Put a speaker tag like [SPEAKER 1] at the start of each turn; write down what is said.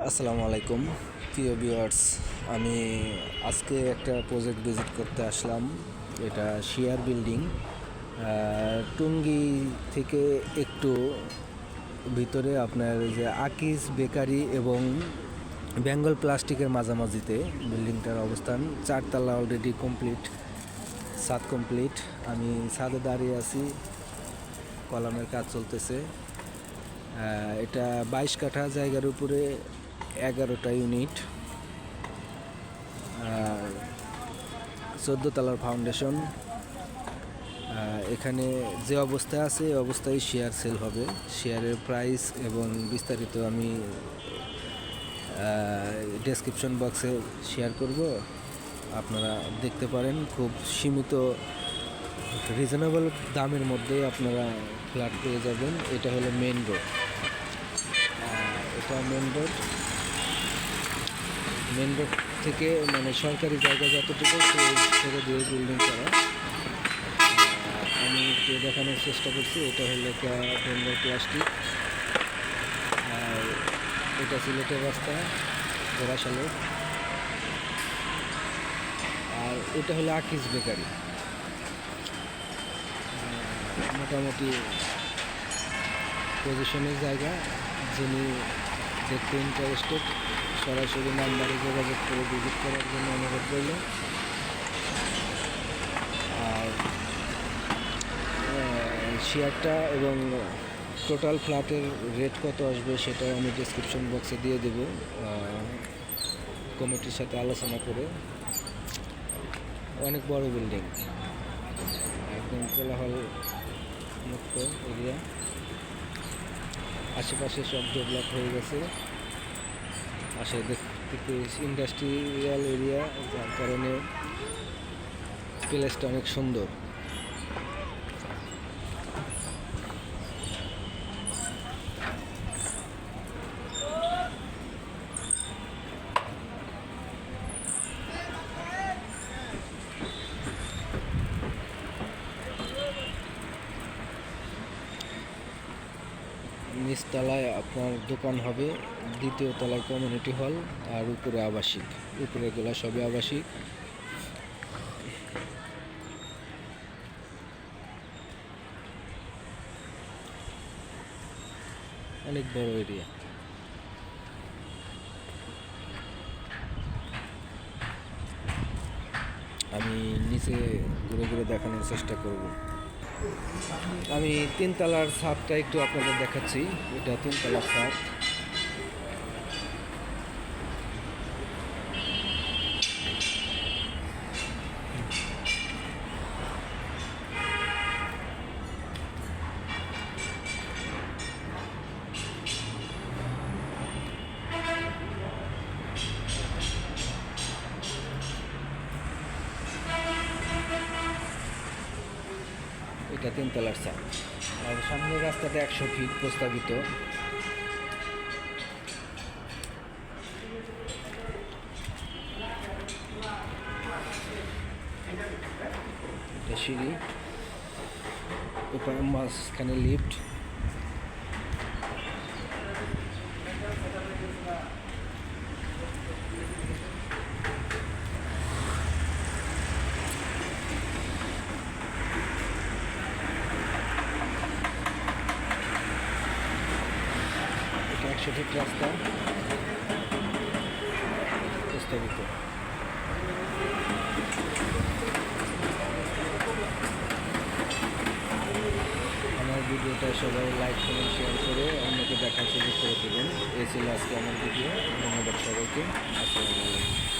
[SPEAKER 1] আসসালামু আলাইকুম প্রিয় ভিউয়ার্স। আমি আজকে একটা প্রজেক্ট ভিজিট করতে আসলাম। এটা শেয়ার বিল্ডিং, টুঙ্গী থেকে একটু ভিতরে আপনার যে আকিজ বেকারি এবং বেঙ্গল প্লাস্টিকের মাঝামাঝিতে বিল্ডিংটার অবস্থান। 4 তলা অলরেডি কমপ্লিট, ছাদ কমপ্লিট। আমি ছাদে দাঁড়িয়ে আছি, কলামের কাজ চলতেছে। এটা 22 কাঠা জায়গার উপরে 11টা ইউনিট, 14 তলার ফাউন্ডেশন। এখানে যে অবস্থায় আছে এই অবস্থায় শেয়ার সেল হবে। শেয়ারের প্রাইস এবং বিস্তারিত আমি ডেসক্রিপশন বক্সে শেয়ার করব, আপনারা দেখতে পারেন। খুব সীমিত রিজনেবল দামের মধ্যে আপনারা ফ্ল্যাট পেয়ে যাবেন। এটা হলো মেন রোড, এটা মেন রোড থেকে মানে সরকারি জায়গা যতটুকু সেই ছেড়ে দিয়ে বিল্ডিং করা। আমি একটু দেখানোর চেষ্টা করছি। এটা হলো একটা বেঙ্গল প্লাস্টিক, আর এটা সিলেটের রাস্তা ঘোড়াশালে। আর এটা হলো আকিজ বেকারি। মোটামুটি পজিশনের জায়গা। যিনি দেখতে ইন্টারেস্টেড সরাসরি নাম্বারে যোগাযোগ করে ভিজিট করার জন্য অনুরোধ রইল। আর শেয়ারটা এবং টোটাল ফ্ল্যাটের রেট কত আসবে সেটাও আমি ডেসক্রিপশন বক্সে দিয়ে দেব, কমিটির সাথে আলোচনা করে। অনেক বড় বিল্ডিং, একদম কোলাহল মুক্ত এরিয়া। আশেপাশে সব ডেভেলপ হয়ে গেছে। পাশে দেখতে ইন্ডাস্ট্রিয়াল এরিয়া, যার কারণে প্লেসটা অনেক সুন্দর। নিচতলায় আপনার দোকান হবে, দ্বিতীয় তলায় কমিউনিটি হল, আর উপরে আবাসিক। উপরেগুলো সবই আবাসিক। অনেক বড় এরিয়া। আমি নিচে ঘুরে ঘুরে দেখানোর চেষ্টা করব। আমি 3 তলার ছাদটা একটু আপনাদের দেখাচ্ছি। এটা 3 তলার ছাদ। এটা 3 তলার ছাদ। আর সামনের রাস্তাটা 100 ফিট প্রস্তাবিত। এটা সিঁড়ি, উপরে মাঝখানে লিফট। এটা 100 ফিট রাস্তা প্রস্তাবিত। আমার ভিডিওটা সবাই লাইক কমেন্ট শেয়ার করে অন্যকে দেখার সুযোগ করে দেবেন। এই ছিল আজকে আমার ভিডিও। ধন্যবাদ সবাইকে। আসসালামু আলাইকুম।